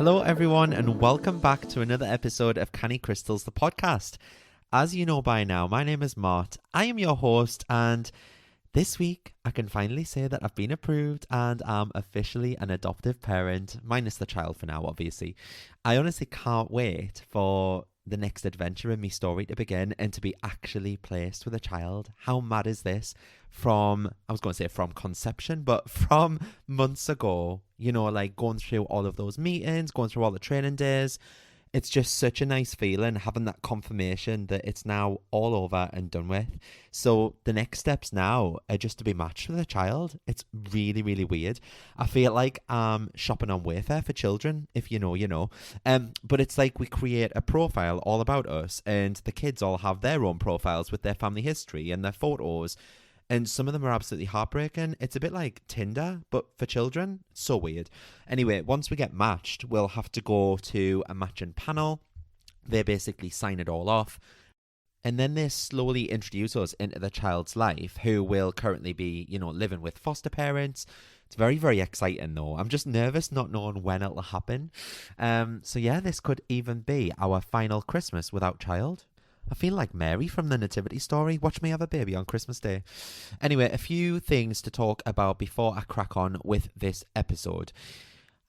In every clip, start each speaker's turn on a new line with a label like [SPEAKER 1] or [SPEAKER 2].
[SPEAKER 1] Hello, everyone, and welcome back to another episode of Canny Crystals, the podcast. As you know by now, my name is Mart. I am your host, and this week I can finally say that I've been approved and I'm officially an adoptive parent, minus the child for now, obviously. I honestly can't wait for the next adventure in my story to begin and to be actually placed with a child. How mad is this? From conception, but from months ago, like going through all of those meetings, going through all the training days. It's just such a nice feeling having that confirmation that it's now all over and done with. So the next steps now are just to be matched with a child. It's really, really weird. I feel like I'm shopping on Wayfair for children. If you know, you know. But it's like we create a profile all about us, and the kids all have their own profiles with their family history and their photos. And some of them are absolutely heartbreaking. It's a bit like Tinder, but for children. So weird. Anyway, once we get matched, we'll have to go to a matching panel. They basically sign it all off. And then they slowly introduce us into the child's life, who will currently be, living with foster parents. It's very, very exciting, though. I'm just nervous not knowing when it'll happen. So yeah, this could even be our final Christmas without child. I feel like Mary from the Nativity Story. Watch me have a baby on Christmas Day. Anyway, a few things to talk about before I crack on with this episode.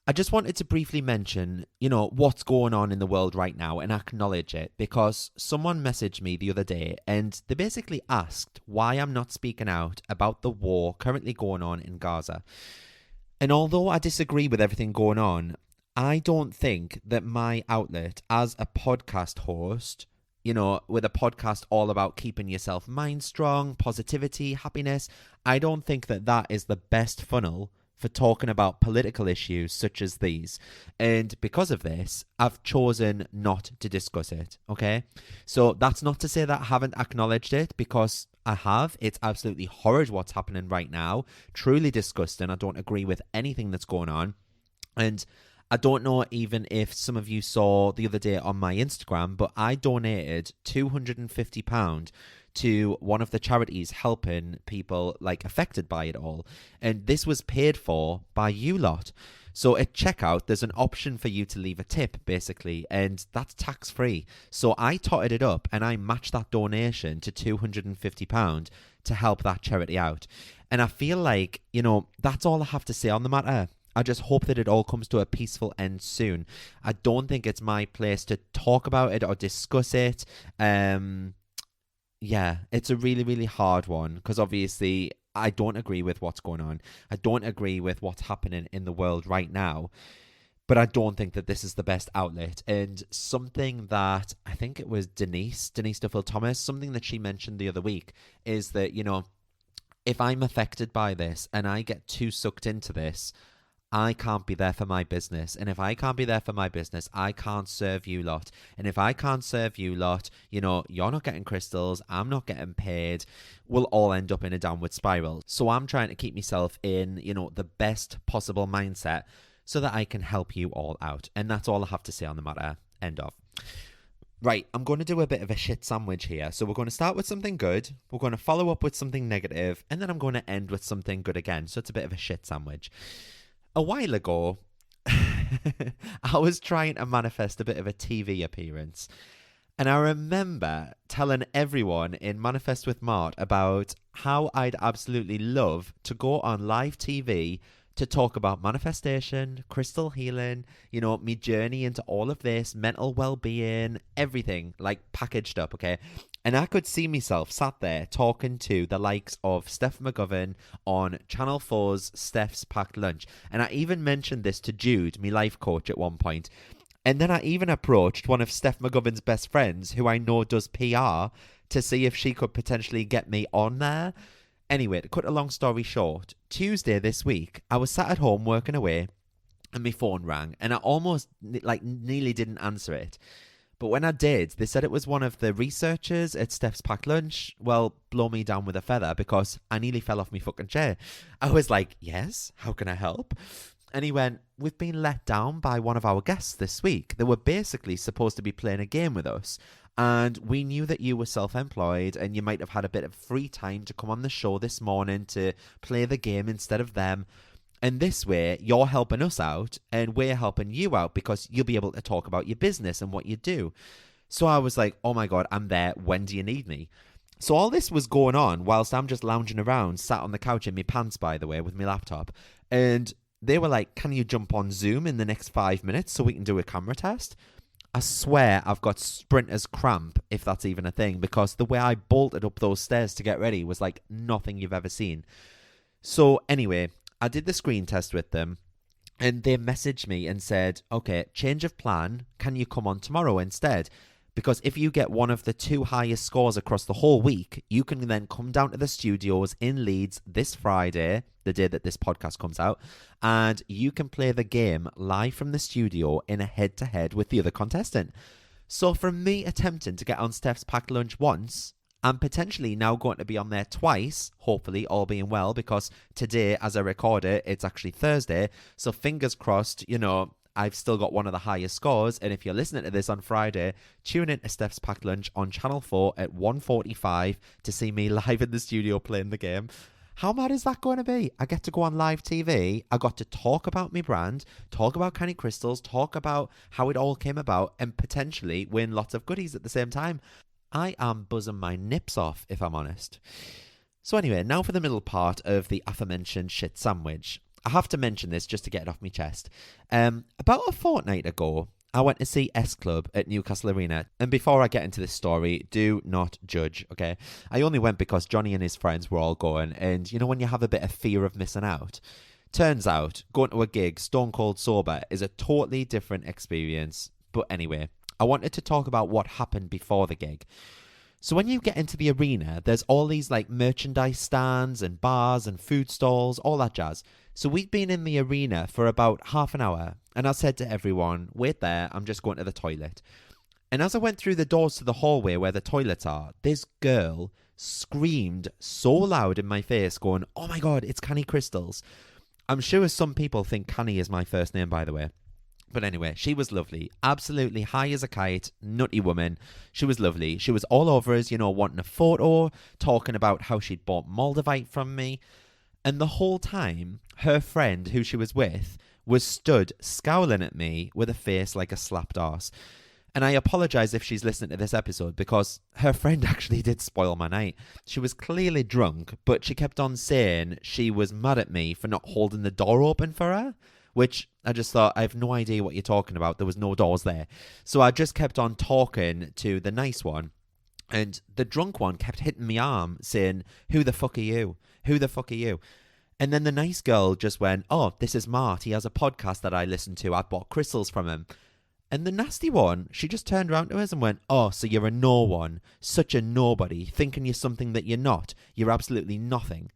[SPEAKER 1] I just wanted to briefly mention, what's going on in the world right now and acknowledge it, because someone messaged me the other day and they basically asked why I'm not speaking out about the war currently going on in Gaza. And although I disagree with everything going on, I don't think that my outlet as a podcast host, with a podcast all about keeping yourself mind strong, positivity, happiness, I don't think that that is the best funnel for talking about political issues such as these. And because of this, I've chosen not to discuss it, okay? So that's not to say that I haven't acknowledged it, because I have. It's absolutely horrid what's happening right now. Truly disgusting. I don't agree with anything that's going on. And I don't know even if some of you saw the other day on my Instagram, but I donated £250 to one of the charities helping people affected by it all. And this was paid for by you lot. So at checkout, there's an option for you to leave a tip, basically, and that's tax-free. So I totted it up and I matched that donation to £250 to help that charity out. And I feel like, that's all I have to say on the matter. I just hope that it all comes to a peaceful end soon. I don't think it's my place to talk about it or discuss it. Yeah, it's a really, really hard one, because obviously I don't agree with what's going on. I don't agree with what's happening in the world right now. But I don't think that this is the best outlet. And something that I think it was Denise Duffield Thomas, something that she mentioned the other week is that, if I'm affected by this and I get too sucked into this, I can't be there for my business. And if I can't be there for my business, I can't serve you lot. And if I can't serve you lot, you're not getting crystals, I'm not getting paid. We'll all end up in a downward spiral. So I'm trying to keep myself in, the best possible mindset so that I can help you all out. And that's all I have to say on the matter. End of. Right, I'm going to do a bit of a shit sandwich here. So we're going to start with something good, we're going to follow up with something negative, and then I'm going to end with something good again. So it's a bit of a shit sandwich. A while ago, I was trying to manifest a bit of a TV appearance. And I remember telling everyone in Manifest with Mart about how I'd absolutely love to go on live TV to talk about manifestation, crystal healing, me journey into all of this, mental well-being, everything, packaged up, okay? And I could see myself sat there talking to the likes of Steph McGovern on Channel 4's Steph's Packed Lunch. And I even mentioned this to Jude, my life coach, at one point. And then I even approached one of Steph McGovern's best friends, who I know does PR, to see if she could potentially get me on there. Anyway, to cut a long story short, Tuesday this week, I was sat at home working away and my phone rang and I almost nearly didn't answer it. But when I did, they said it was one of the researchers at Steph's Packed Lunch. Well, blow me down with a feather, because I nearly fell off my fucking chair. I was like, yes, how can I help? And he went, we've been let down by one of our guests this week. They were basically supposed to be playing a game with us. And we knew that you were self-employed and you might have had a bit of free time to come on the show this morning to play the game instead of them. And this way, you're helping us out and we're helping you out because you'll be able to talk about your business and what you do. So I was like, oh my God, I'm there. When do you need me? So all this was going on whilst I'm just lounging around, sat on the couch in my pants, by the way, with my laptop. And they were like, can you jump on Zoom in the next 5 minutes so we can do a camera test? I swear I've got sprinter's cramp, if that's even a thing, because the way I bolted up those stairs to get ready was like nothing you've ever seen. So anyway, I did the screen test with them and they messaged me and said, okay, change of plan. Can you come on tomorrow instead? Because if you get one of the 2 highest scores across the whole week, you can then come down to the studios in Leeds this Friday, the day that this podcast comes out, and you can play the game live from the studio in a head-to-head with the other contestant. So from me attempting to get on Steph's Packed Lunch once, I'm potentially now going to be on there twice, hopefully all being well, because today, as I record it, it's actually Thursday. So fingers crossed, I've still got one of the highest scores. And if you're listening to this on Friday, tune in to Steph's Packed Lunch on Channel 4 at 1:45 to see me live in the studio playing the game. How mad is that going to be? I get to go on live TV. I got to talk about my brand, talk about Canny Crystals, talk about how it all came about, and potentially win lots of goodies at the same time. I am buzzing my nips off, if I'm honest. So anyway, now for the middle part of the aforementioned shit sandwich. I have to mention this just to get it off my chest. About a fortnight ago, I went to see S Club at Newcastle Arena. And before I get into this story, do not judge, okay? I only went because Johnny and his friends were all going. And you know when you have a bit of fear of missing out? Turns out, going to a gig stone cold sober is a totally different experience. But anyway, I wanted to talk about what happened before the gig. So when you get into the arena, there's all these like merchandise stands and bars and food stalls, all that jazz. So we'd been in the arena for about half an hour, and I said to everyone, wait there, I'm just going to the toilet. And as I went through the doors to the hallway where the toilets are, this girl screamed so loud in my face going, oh my God, it's Canny Crystals. I'm sure some people think Canny is my first name, by the way. But anyway, she was lovely. Absolutely high as a kite, nutty woman. She was lovely. She was all over us, wanting a photo, talking about how she'd bought Moldavite from me. And the whole time, her friend who she was with was stood scowling at me with a face like a slapped arse. And I apologise if she's listening to this episode because her friend actually did spoil my night. She was clearly drunk, but she kept on saying she was mad at me for not holding the door open for her. Which I just thought, I have no idea what you're talking about. There was no doors there. So I just kept on talking to the nice one. And the drunk one kept hitting my arm saying, who the fuck are you? Who the fuck are you? And then the nice girl just went, oh, this is Mart. He has a podcast that I listen to. I bought crystals from him. And the nasty one, she just turned around to us and went, oh, so you're a no one. Such a nobody. Thinking you're something that you're not. You're absolutely nothing.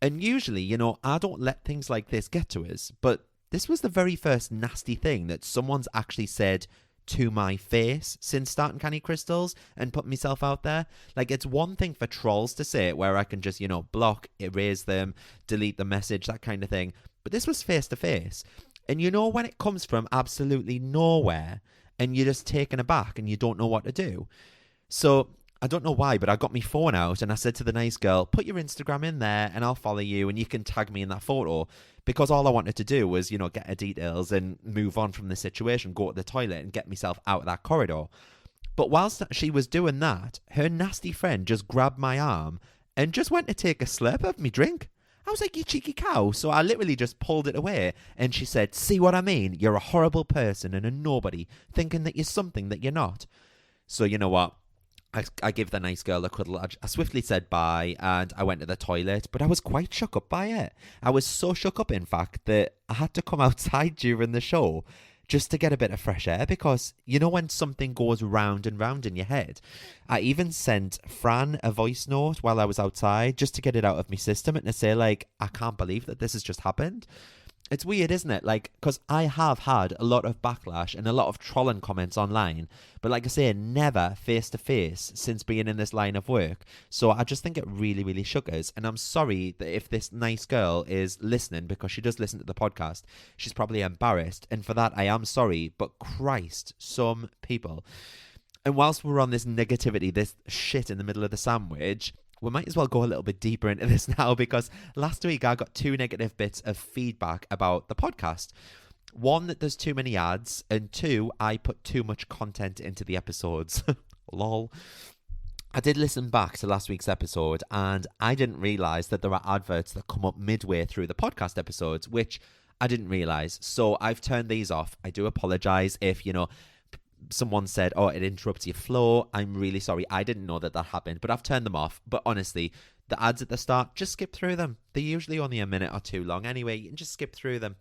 [SPEAKER 1] And usually, I don't let things like this get to us. But this was the very first nasty thing that someone's actually said to my face since starting Canny Crystals and put myself out there. Like, it's one thing for trolls to say it where I can just, block, erase them, delete the message, that kind of thing. But this was face to face. And when it comes from absolutely nowhere and you're just taken aback and you don't know what to do. So I don't know why, but I got my phone out and I said to the nice girl, put your Instagram in there and I'll follow you and you can tag me in that photo. Because all I wanted to do was, get her details and move on from the situation, go to the toilet and get myself out of that corridor. But whilst she was doing that, her nasty friend just grabbed my arm and just went to take a slurp of me drink. I was like, you cheeky cow. So I literally just pulled it away and she said, see what I mean? You're a horrible person and a nobody, thinking that you're something that you're not. So you know what? I give the nice girl a cuddle. I swiftly said bye and I went to the toilet, but I was quite shook up by it. I was so shook up, in fact, that I had to come outside during the show just to get a bit of fresh air because, when something goes round and round in your head. I even sent Fran a voice note while I was outside just to get it out of my system and to say, like, I can't believe that this has just happened. It's weird, isn't it? Like, because I have had a lot of backlash and a lot of trolling comments online, but like I say, never face to face since being in this line of work. So I just think it really, really shook us. And I'm sorry that if this nice girl is listening, because she does listen to the podcast, she's probably embarrassed. And for that, I am sorry. But Christ, some people. And whilst we're on this negativity, this shit in the middle of the sandwich, we might as well go a little bit deeper into this now, because last week I got 2 negative bits of feedback about the podcast. 1, that there's too many ads, and 2, I put too much content into the episodes. Lol. I did listen back to last week's episode, and I didn't realise that there are adverts that come up midway through the podcast episodes, which I didn't realise. So I've turned these off. I do apologise if, someone said, oh, it interrupts your flow. I'm really sorry. I didn't know that happened, but I've turned them off. But honestly, the ads at the start, just skip through them. They're usually only a minute or 2 long anyway. You can just skip through them.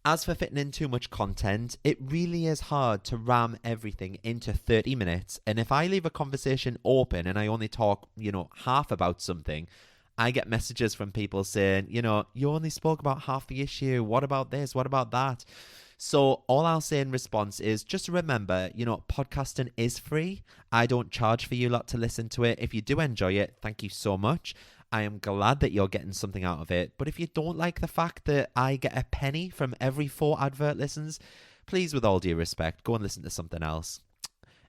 [SPEAKER 1] As for fitting in too much content, it really is hard to ram everything into 30 minutes. And if I leave a conversation open and I only talk, half about something, I get messages from people saying, you only spoke about half the issue. What about this? What about that? So all I'll say in response is just remember, podcasting is free. I don't charge for you lot to listen to it. If you do enjoy it, thank you so much. I am glad that you're getting something out of it. But if you don't like the fact that I get a penny from every 4 advert listens, please, with all due respect, go and listen to something else.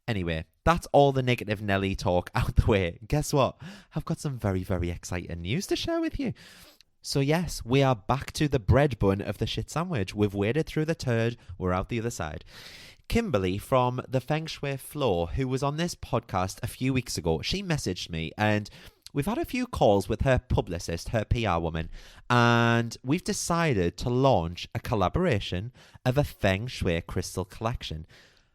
[SPEAKER 1] Anyway, that's all the negative Nelly talk out the way. Guess what? I've got some very, very exciting news to share with you. So yes, we are back to the bread bun of the shit sandwich. We've waded through the turd. We're out the other side. Kimberly from the Feng Shui Floor, who was on this podcast a few weeks ago, she messaged me, and we've had a few calls with her publicist, her PR woman, and we've decided to launch a collaboration of a Feng Shui crystal collection.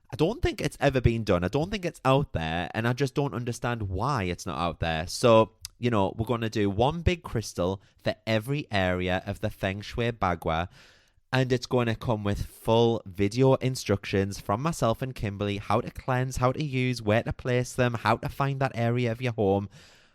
[SPEAKER 1] I don't think it's ever been done. I don't think it's out there, and I just don't understand why it's not out there. So, we're going to do one big crystal for every area of the Feng Shui Bagua, and it's going to come with full video instructions from myself and Kimberly, how to cleanse, how to use, where to place them, how to find that area of your home.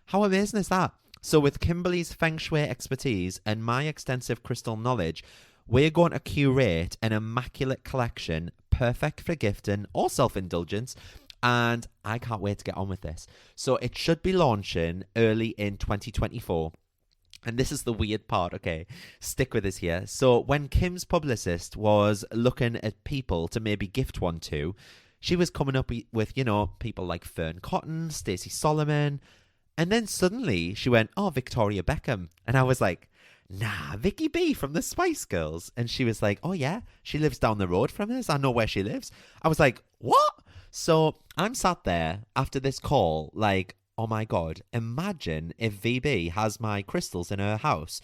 [SPEAKER 1] How amazing is that? So with Kimberly's Feng Shui expertise and my extensive crystal knowledge, we're going to curate an immaculate collection, perfect for gifting or self-indulgence, and I can't wait to get on with this. So it should be launching early in 2024. And this is the weird part, okay? Stick with us here. So when Kim's publicist was looking at people to maybe gift one to, she was coming up with, people like Fern Cotton, Stacey Solomon, and then suddenly she went, oh, Victoria Beckham. And I was like, nah, Vicky B from the Spice Girls. And she was like, oh yeah, she lives down the road from us. I know where she lives. I was like, what? So I'm sat there after this call like, oh my God, imagine if VB has my crystals in her house.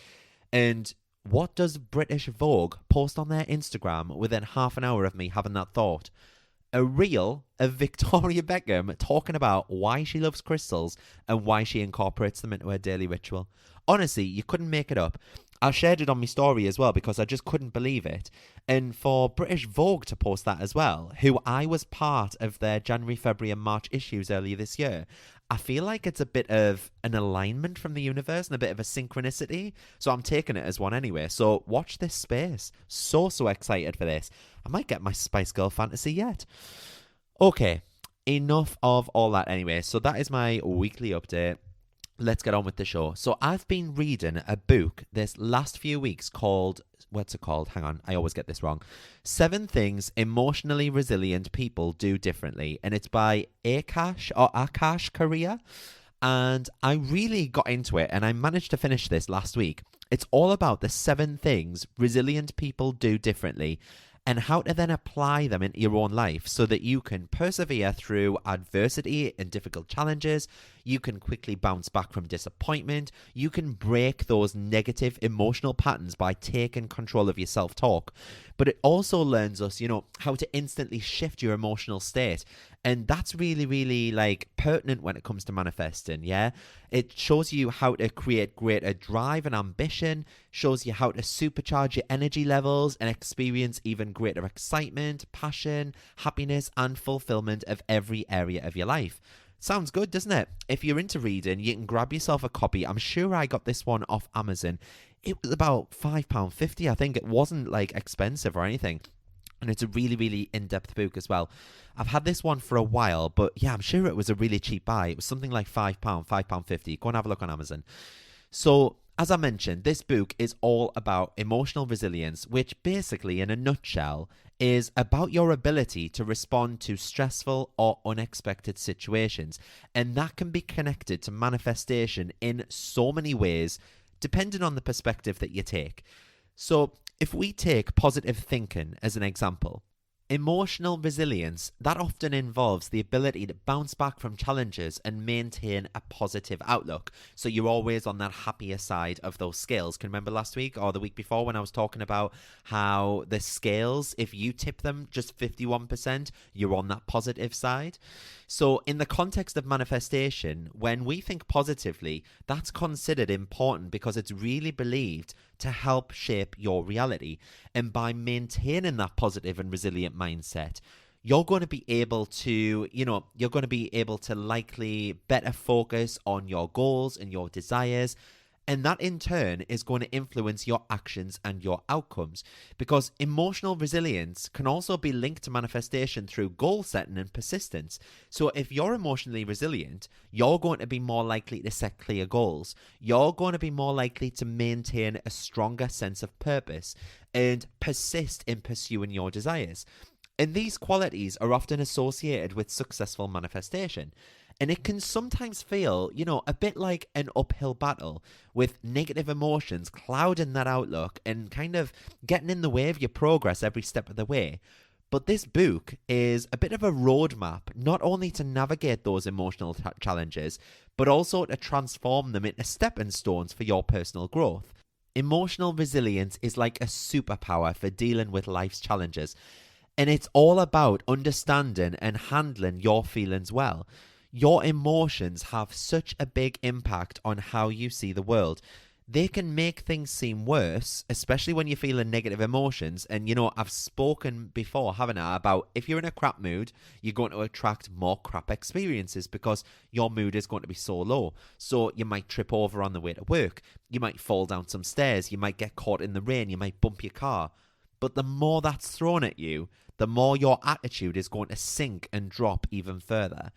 [SPEAKER 1] And what does British Vogue post on their Instagram within half an hour of me having that thought? A reel of Victoria Beckham talking about why she loves crystals and why she incorporates them into her daily ritual. Honestly, you couldn't make it up. I shared it on my story as well because I just couldn't believe it. And for British Vogue to post that as well, who I was part of their January, February and March issues earlier this year, I feel like it's a bit of an alignment from the universe and a bit of a synchronicity. So I'm taking it as one anyway. So watch this space. So excited for this. I might get my Spice Girl fantasy yet. Okay, enough of all that anyway. So that is my weekly update. Let's get on with the show. So I've been reading a book this last few weeks called, what's it called? Hang on, I always get this wrong. 7 Things Emotionally Resilient People Do Differently. And it's by Akash Korea. And I really got into it and I managed to finish this last week. It's all about the 7 things resilient people do differently and how to then apply them into your own life so that you can persevere through adversity and difficult challenges. You can quickly bounce back from disappointment. You can break those negative emotional patterns by taking control of your self-talk. But it also learns us, how to instantly shift your emotional state. And that's really, really pertinent when it comes to manifesting, yeah? It shows you how to create greater drive and ambition, shows you how to supercharge your energy levels and experience even greater excitement, passion, happiness, and fulfillment of every area of your life. Sounds good, doesn't it? If you're into reading, you can grab yourself a copy. I'm sure I got this one off Amazon. It was about £5.50. I think it wasn't expensive or anything. And it's a really, really in-depth book as well. I've had this one for a while, but yeah, I'm sure it was a really cheap buy. It was something like £5, £5.50. Go and have a look on Amazon. So as I mentioned, this book is all about emotional resilience, which basically, in a nutshell, is about your ability to respond to stressful or unexpected situations. And that can be connected to manifestation in so many ways, depending on the perspective that you take. So, if we take positive thinking as an example, emotional resilience, that often involves the ability to bounce back from challenges and maintain a positive outlook. So you're always on that happier side of those scales. Can you remember last week or the week before when I was talking about how the scales, if you tip them just 51%, you're on that positive side? So in the context of manifestation, when we think positively, that's considered important because it's really believed to help shape your reality. And by maintaining that positive and resilient mindset, you're going to be able to, you're going to be able to likely better focus on your goals and your desires. And that in turn is going to influence your actions and your outcomes, because emotional resilience can also be linked to manifestation through goal setting and persistence. So if you're emotionally resilient, you're going to be more likely to set clear goals. You're going to be more likely to maintain a stronger sense of purpose and persist in pursuing your desires. And these qualities are often associated with successful manifestation. And it can sometimes feel, a bit like an uphill battle with negative emotions clouding that outlook and kind of getting in the way of your progress every step of the way. But this book is a bit of a roadmap, not only to navigate those emotional challenges, but also to transform them into stepping stones for your personal growth. Emotional resilience is like a superpower for dealing with life's challenges. And it's all about understanding and handling your feelings well. Your emotions have such a big impact on how you see the world. They can make things seem worse, especially when you're feeling negative emotions. And, I've spoken before, haven't I, about if you're in a crap mood, you're going to attract more crap experiences because your mood is going to be so low. So you might trip over on the way to work. You might fall down some stairs. You might get caught in the rain. You might bump your car. But the more that's thrown at you, the more your attitude is going to sink and drop even further.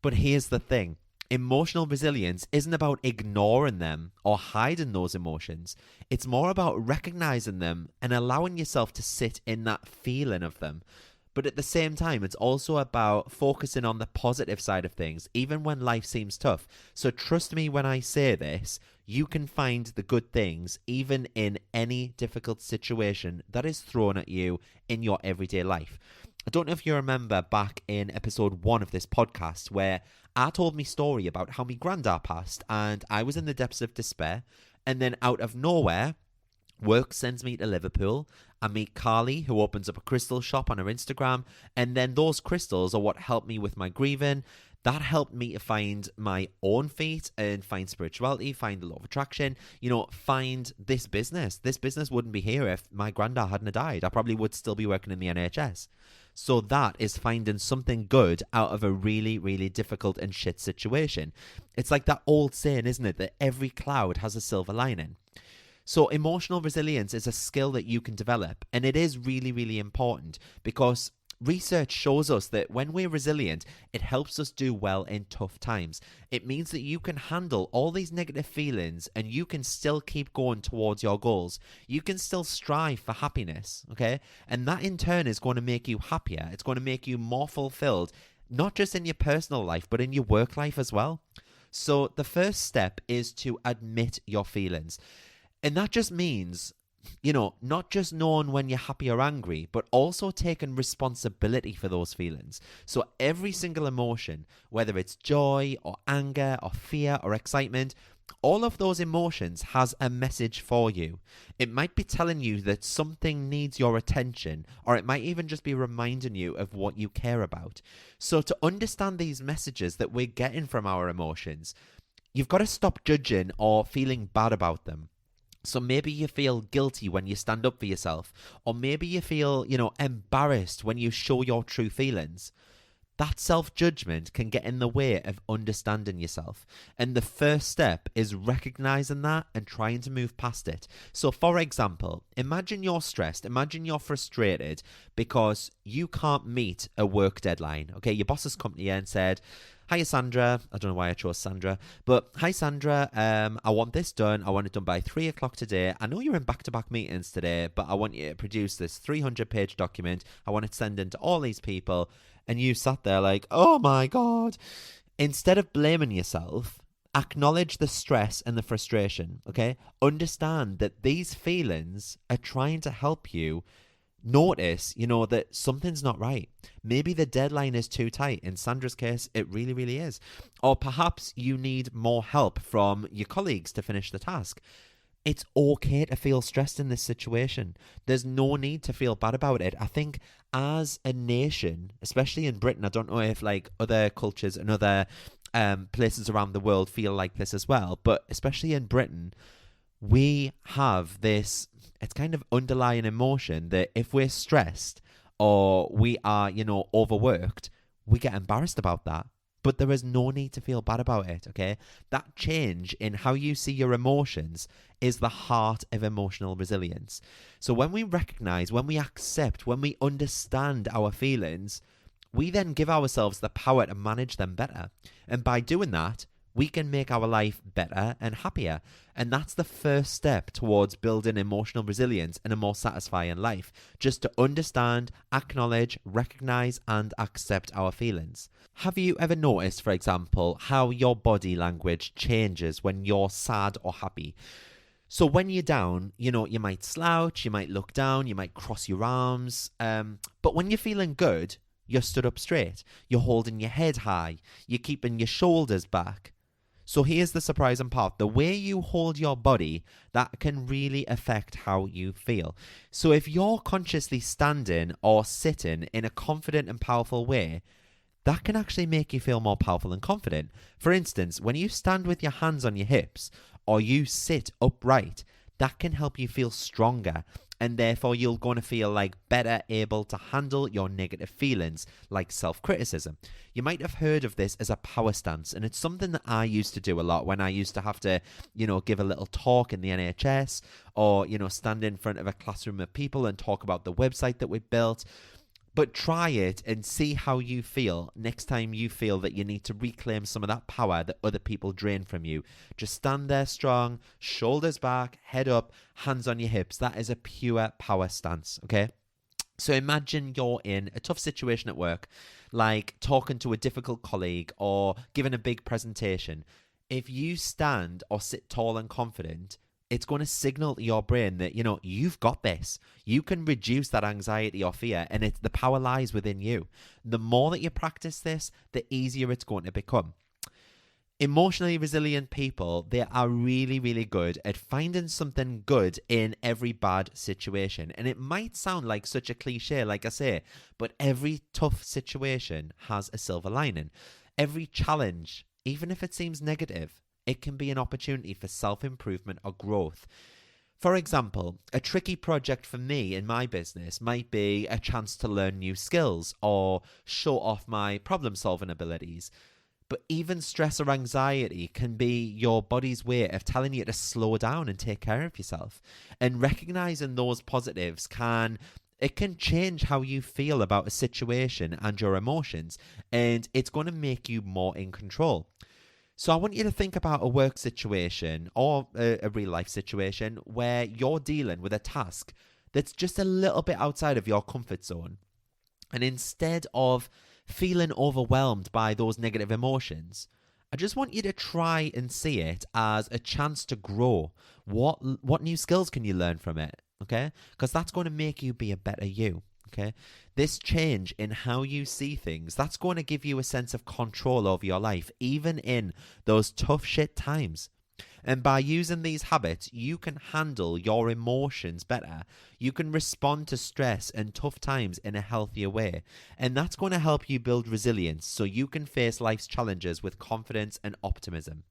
[SPEAKER 1] But here's the thing. Emotional resilience isn't about ignoring them or hiding those emotions. It's more about recognizing them and allowing yourself to sit in that feeling of them. But at the same time, it's also about focusing on the positive side of things, even when life seems tough. So trust me when I say this, you can find the good things even in any difficult situation that is thrown at you in your everyday life. I don't know if you remember back in episode 1 of this podcast where I told my story about how my granddad passed and I was in the depths of despair, and then out of nowhere, work sends me to Liverpool. I meet Carly, who opens up a crystal shop on her Instagram, and then those crystals are what helped me with my grieving. That helped me to find my own feet and find spirituality, find the law of attraction, find this business. This business wouldn't be here if my granddad hadn't died. I probably would still be working in the NHS. So that is finding something good out of a really, really difficult and shit situation. It's like that old saying, isn't it, that every cloud has a silver lining. So emotional resilience is a skill that you can develop, and it is really, really important because research shows us that when we're resilient, it helps us do well in tough times. It means that you can handle all these negative feelings and you can still keep going towards your goals. You can still strive for happiness, okay? And that in turn is going to make you happier. It's going to make you more fulfilled, not just in your personal life, but in your work life as well. So the first step is to admit your feelings. And that just means, not just knowing when you're happy or angry, but also taking responsibility for those feelings. So every single emotion, whether it's joy or anger or fear or excitement, all of those emotions has a message for you. It might be telling you that something needs your attention, or it might even just be reminding you of what you care about. So to understand these messages that we're getting from our emotions, you've got to stop judging or feeling bad about them. So maybe you feel guilty when you stand up for yourself, or maybe you feel, embarrassed when you show your true feelings. That self-judgment can get in the way of understanding yourself. And the first step is recognizing that and trying to move past it. So for example, imagine you're stressed, imagine you're frustrated because you can't meet a work deadline. Okay, your boss has come to you and said, hi Sandra, I don't know why I chose Sandra, but hi Sandra, I want this done. I want it done by 3 o'clock today. I know you're in back-to-back meetings today, but I want you to produce this 300-page document. I want it sent in to all these people. And you sat there like, oh my God. Instead of blaming yourself, acknowledge the stress and the frustration, okay? Understand that these feelings are trying to help you notice, that something's not right. Maybe the deadline is too tight. In Sandra's case, it really, really is. Or perhaps you need more help from your colleagues to finish the task. It's okay to feel stressed in this situation. There's no need to feel bad about it. I think as a nation, especially in Britain, I don't know if like other cultures and other places around the world feel like this as well, but especially in Britain, we have this, it's kind of underlying emotion that if we're stressed or we are, overworked, we get embarrassed about that. But there is no need to feel bad about it, okay? That change in how you see your emotions is the heart of emotional resilience. So when we recognize, when we accept, when we understand our feelings, we then give ourselves the power to manage them better. And by doing that, we can make our life better and happier. And that's the first step towards building emotional resilience and a more satisfying life. Just to understand, acknowledge, recognize, and accept our feelings. Have you ever noticed, for example, how your body language changes when you're sad or happy? So when you're down, you might slouch, you might look down, you might cross your arms. But when you're feeling good, you're stood up straight. You're holding your head high. You're keeping your shoulders back. So here's the surprising part. The way you hold your body, that can really affect how you feel. So if you're consciously standing or sitting in a confident and powerful way, that can actually make you feel more powerful and confident. For instance, when you stand with your hands on your hips or you sit upright, that can help you feel stronger. And therefore, you're going to feel like better able to handle your negative feelings, like self-criticism. You might have heard of this as a power stance, and it's something that I used to do a lot when I used to have to, give a little talk in the NHS or, stand in front of a classroom of people and talk about the website that we built. But try it and see how you feel next time you feel that you need to reclaim some of that power that other people drain from you. Just stand there strong, shoulders back, head up, hands on your hips. That is a pure power stance, okay? So imagine you're in a tough situation at work, like talking to a difficult colleague or giving a big presentation. If you stand or sit tall and confident, it's going to signal to your brain that, you've got this. You can reduce that anxiety or fear, and the power lies within you. The more that you practice this, the easier it's going to become. Emotionally resilient people, they are really, really good at finding something good in every bad situation. And it might sound like such a cliche, like I say, but every tough situation has a silver lining. Every challenge, even if it seems negative, it can be an opportunity for self-improvement or growth. For example, a tricky project for me in my business might be a chance to learn new skills or show off my problem-solving abilities. But even stress or anxiety can be your body's way of telling you to slow down and take care of yourself. And recognizing those positives can change how you feel about a situation and your emotions, and it's going to make you more in control. So I want you to think about a work situation or a real life situation where you're dealing with a task that's just a little bit outside of your comfort zone. And instead of feeling overwhelmed by those negative emotions, I just want you to try and see it as a chance to grow. What new skills can you learn from it? Okay? Because that's going to make you be a better you. Okay, this change in how you see things, that's going to give you a sense of control over your life, even in those tough shit times. And by using these habits, you can handle your emotions better. You can respond to stress and tough times in a healthier way. And that's going to help you build resilience so you can face life's challenges with confidence and optimism.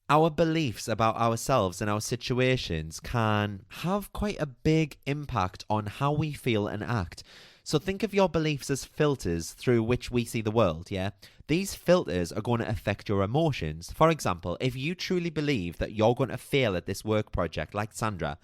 [SPEAKER 1] Our beliefs about ourselves and our situations can have quite a big impact on how we feel and act. So think of your beliefs as filters through which we see the world, yeah? These filters are going to affect your emotions. For example, if you truly believe that you're going to fail at this work project, like Sandra,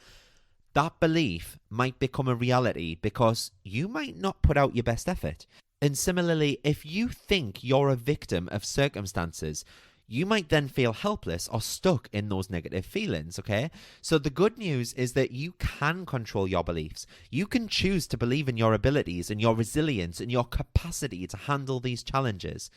[SPEAKER 1] that belief might become a reality because you might not put out your best effort. And similarly, if you think you're a victim of circumstances, you might then feel helpless or stuck in those negative feelings, okay? So the good news is that you can control your beliefs. You can choose to believe in your abilities and your resilience and your capacity to handle these challenges.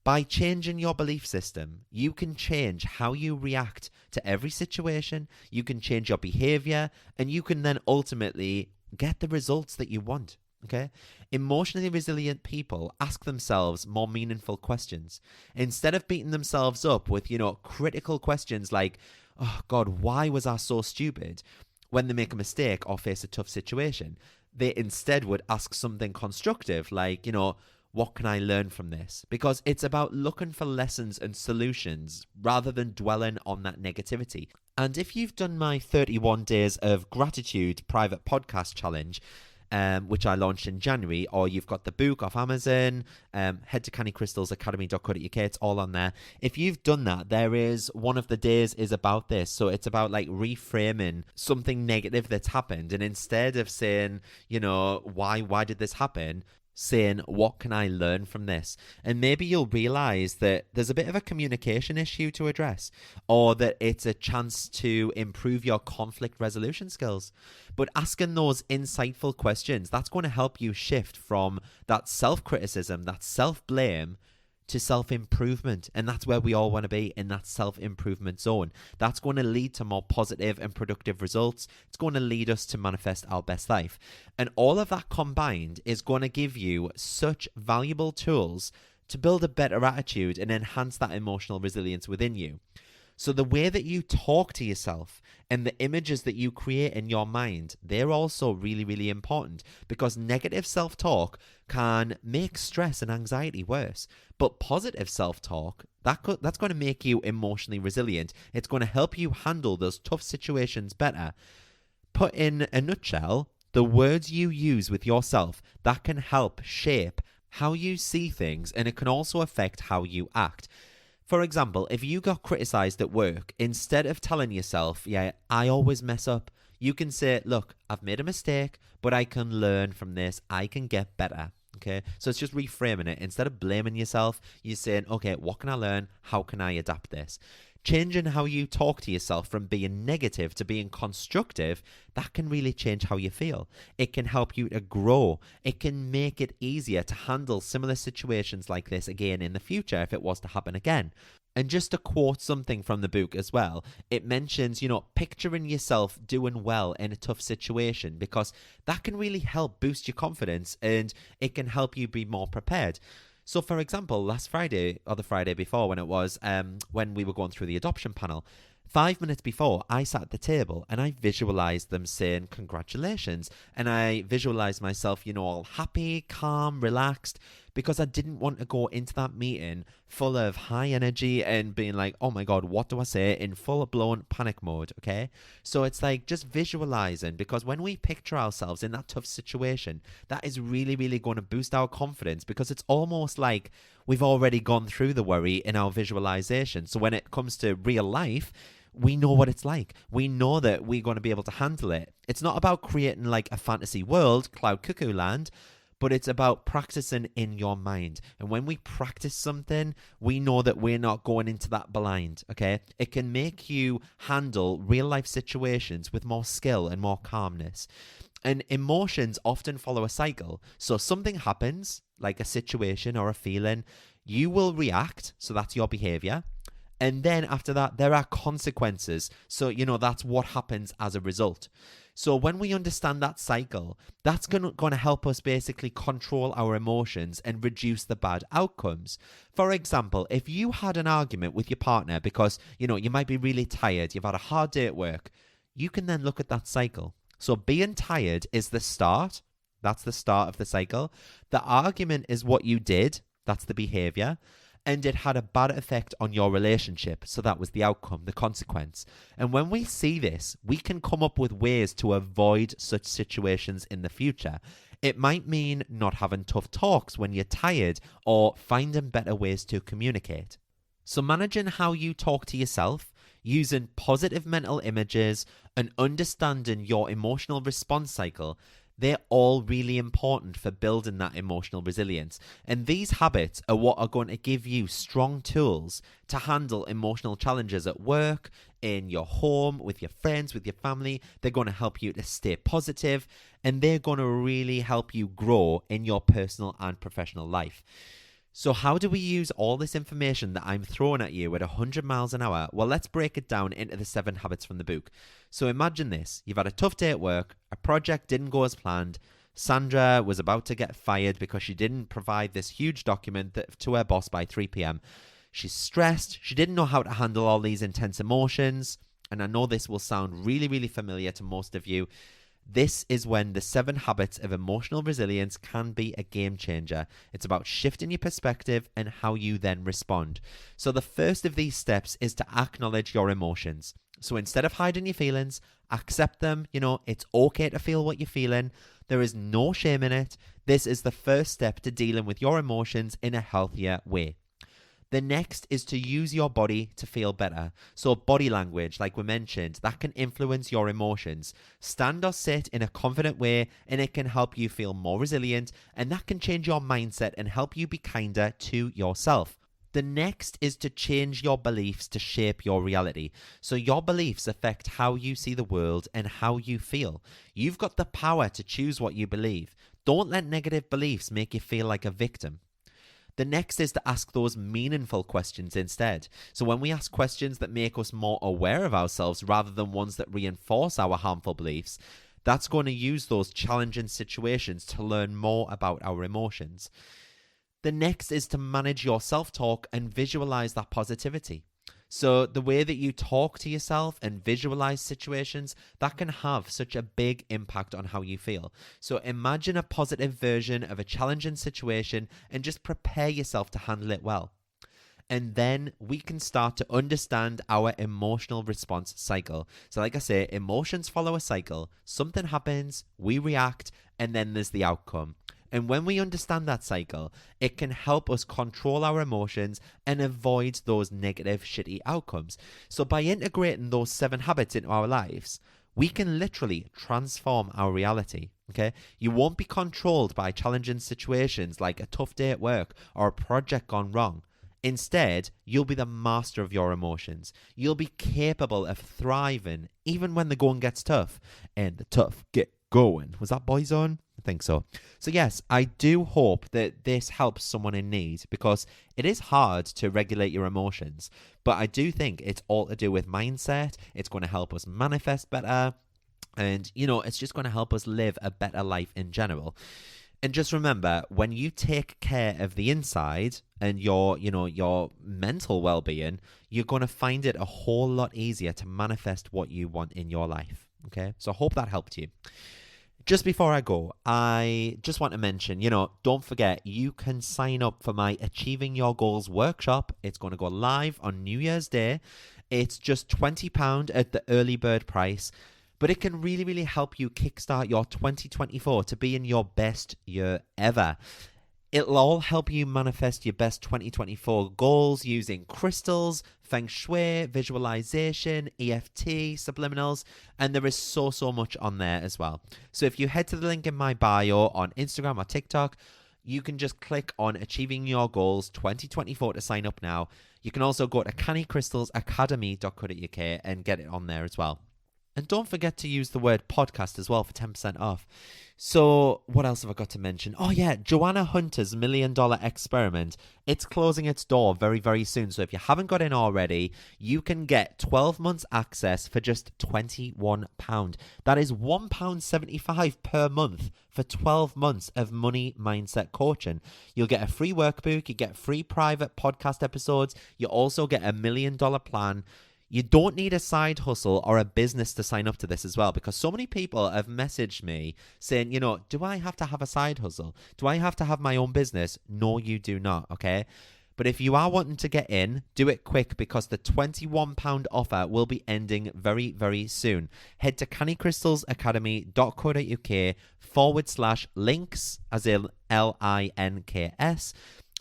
[SPEAKER 1] By changing your belief system, you can change how you react to every situation, you can change your behavior, and you can then ultimately get the results that you want. Okay? Emotionally resilient people ask themselves more meaningful questions. Instead of beating themselves up with, critical questions like, oh God, why was I so stupid? When they make a mistake or face a tough situation, they instead would ask something constructive like, what can I learn from this? Because it's about looking for lessons and solutions rather than dwelling on that negativity. And if you've done my 31 Days of Gratitude private podcast challenge, which I launched in January, or you've got the book off Amazon, head to cannycrystalsacademy.co.uk, it's all on there. If you've done that, there is one of the days is about this. So it's about like reframing something negative that's happened. And instead of saying, why did this happen? Saying, what can I learn from this? And maybe you'll realize that there's a bit of a communication issue to address, or that it's a chance to improve your conflict resolution skills. But asking those insightful questions, that's going to help you shift from that self-criticism, that self-blame, to self-improvement. And that's where we all want to be, in that self-improvement zone. That's going to lead to more positive and productive results. It's going to lead us to manifest our best life. And all of that combined is going to give you such valuable tools to build a better attitude and enhance that emotional resilience within you. So the way that you talk to yourself and the images that you create in your mind, they're also really, really important, because negative self-talk can make stress and anxiety worse. But positive self-talk, that's going to make you emotionally resilient. It's going to help you handle those tough situations better. Put in a nutshell, the words you use with yourself, that can help shape how you see things, and it can also affect how you act. For example, if you got criticized at work, instead of telling yourself, yeah, I always mess up, you can say, look, I've made a mistake, but I can learn from this. I can get better. Okay, so it's just reframing it. Instead of blaming yourself, you're saying, okay, what can I learn? How can I adapt this? Changing how you talk to yourself from being negative to being constructive, that can really change how you feel. It can help you to grow. It can make it easier to handle similar situations like this again in the future if it was to happen again. And just to quote something from the book as well, it mentions, picturing yourself doing well in a tough situation, because that can really help boost your confidence and it can help you be more prepared. So, for example, last Friday, or the Friday before when it was, when we were going through the adoption panel, 5 minutes before, I sat at the table and I visualized them saying congratulations. And I visualized myself, all happy, calm, relaxed, because I didn't want to go into that meeting full of high energy and being like, oh my God, what do I say, in full blown panic mode, okay? So it's like just visualizing, because when we picture ourselves in that tough situation, that is really, really going to boost our confidence, because it's almost like we've already gone through the worry in our visualization. So when it comes to real life, we know what it's like. We know that we're going to be able to handle it. It's not about creating like a fantasy world, cloud cuckoo land, but it's about practicing in your mind. And when we practice something, we know that we're not going into that blind, okay? It can make you handle real life situations with more skill and more calmness. And emotions often follow a cycle. So something happens, like a situation or a feeling, you will react, so that's your behavior. And then after that, there are consequences. So, that's what happens as a result. So when we understand that cycle, that's going to help us basically control our emotions and reduce the bad outcomes. For example, if you had an argument with your partner because, you might be really tired, you've had a hard day at work, you can then look at that cycle. So being tired is the start. That's the start of the cycle. The argument is what you did. That's the behavior. And it had a bad effect on your relationship. So that was the outcome, the consequence. And when we see this, we can come up with ways to avoid such situations in the future. It might mean not having tough talks when you're tired, or finding better ways to communicate. So managing how you talk to yourself, using positive mental images, and understanding your emotional response cycle, they're all really important for building that emotional resilience. And these habits are what are going to give you strong tools to handle emotional challenges at work, in your home, with your friends, with your family. They're going to help you to stay positive, and they're going to really help you grow in your personal and professional life. So how do we use all this information that I'm throwing at you at 100 miles an hour? Well, let's break it down into the 7 habits from the book. So imagine this. You've had a tough day at work. A project didn't go as planned. Sandra was about to get fired because she didn't provide this huge document to her boss by 3 p.m. She's stressed. She didn't know how to handle all these intense emotions. And I know this will sound really, really familiar to most of you. This is when the 7 habits of emotional resilience can be a game changer. It's about shifting your perspective and how you then respond. So the first of these steps is to acknowledge your emotions. So instead of hiding your feelings, accept them. It's okay to feel what you're feeling. There is no shame in it. This is the first step to dealing with your emotions in a healthier way. The next is to use your body to feel better. So body language, like we mentioned, that can influence your emotions. Stand or sit in a confident way, and it can help you feel more resilient, and that can change your mindset and help you be kinder to yourself. The next is to change your beliefs to shape your reality. So your beliefs affect how you see the world and how you feel. You've got the power to choose what you believe. Don't let negative beliefs make you feel like a victim. The next is to ask those meaningful questions instead. So when we ask questions that make us more aware of ourselves rather than ones that reinforce our harmful beliefs, that's going to use those challenging situations to learn more about our emotions. The next is to manage your self-talk and visualize that positivity. So the way that you talk to yourself and visualize situations, that can have such a big impact on how you feel. So imagine a positive version of a challenging situation and just prepare yourself to handle it well. And then we can start to understand our emotional response cycle. So like I say, emotions follow a cycle. Something happens, we react, and then there's the outcome. And when we understand that cycle, it can help us control our emotions and avoid those negative, shitty outcomes. So by integrating those 7 habits into our lives, we can literally transform our reality. Okay? You won't be controlled by challenging situations like a tough day at work or a project gone wrong. Instead, you'll be the master of your emotions. You'll be capable of thriving even when the going gets tough. And the tough get going. Was that Boyzone? I think so. So yes, I do hope that this helps someone in need, because it is hard to regulate your emotions. But I do think it's all to do with mindset. It's going to help us manifest better. And, it's just going to help us live a better life in general. And just remember, when you take care of the inside and your mental well-being, you're going to find it a whole lot easier to manifest what you want in your life. Okay? So I hope that helped you. Just before I go, I just want to mention, don't forget, you can sign up for my Achieving Your Goals workshop. It's going to go live on New Year's Day. It's just £20 at the early bird price. But it can really, really help you kickstart your 2024 to be in your best year ever. It'll all help you manifest your best 2024 goals using crystals, feng shui, visualization, EFT, subliminals, and there is so much on there as well. So if you head to the link in my bio on Instagram or TikTok, you can just click on Achieving Your Goals 2024 to sign up now. You can also go to cannycrystalsacademy.co.uk and get it on there as well. And don't forget to use the word podcast as well for 10% off. So what else have I got to mention? Oh yeah, Joanna Hunter's $1 Million Experiment. It's closing its door very, very soon. So if you haven't got in already, you can get 12 months access for just £21. That is £1.75 per month for 12 months of money mindset coaching. You'll get a free workbook. You get free private podcast episodes. You also get a $1 million plan. You don't need a side hustle or a business to sign up to this as well, because so many people have messaged me saying, do I have to have a side hustle? Do I have to have my own business? No, you do not, okay? But if you are wanting to get in, do it quick, because the £21 offer will be ending very, very soon. Head to cannycrystalsacademy.co.uk /links, as in LINKS,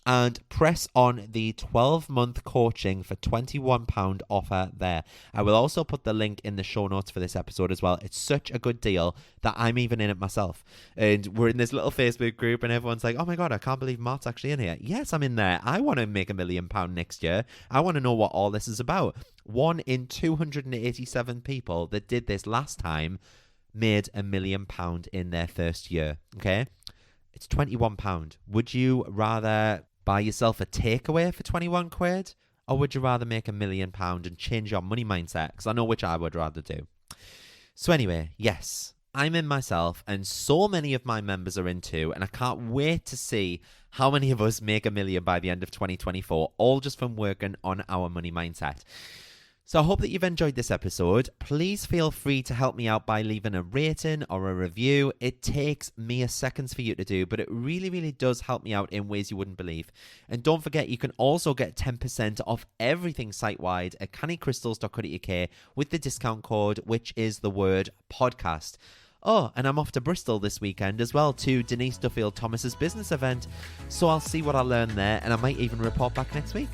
[SPEAKER 1] and press on the 12-month coaching for £21 offer there. I will also put the link in the show notes for this episode as well. It's such a good deal that I'm even in it myself. And we're in this little Facebook group and everyone's like, oh my God, I can't believe Mart's actually in here. Yes, I'm in there. I want to make £1 million next year. I want to know what all this is about. 1 in 287 people that did this last time made £1 million in their first year. Okay? It's £21. Would you rather buy yourself a takeaway for 21 quid? Or would you rather make £1 million and change your money mindset? Because I know which I would rather do. So anyway, yes, I'm in myself and so many of my members are in too. And I can't wait to see how many of us make $1 million by the end of 2024, all just from working on our money mindset. So I hope that you've enjoyed this episode. Please feel free to help me out by leaving a rating or a review. It takes mere seconds for you to do, but it really, really does help me out in ways you wouldn't believe. And don't forget, you can also get 10% off everything site-wide at cannycrystals.co.uk with the discount code, which is the word podcast. Oh, and I'm off to Bristol this weekend as well to Denise Duffield Thomas's business event. So I'll see what I learn there, and I might even report back next week.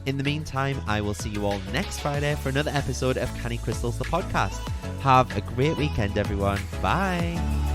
[SPEAKER 1] In the meantime, I will see you all next Friday for another episode of Canny Crystals, the podcast. Have a great weekend, everyone. Bye.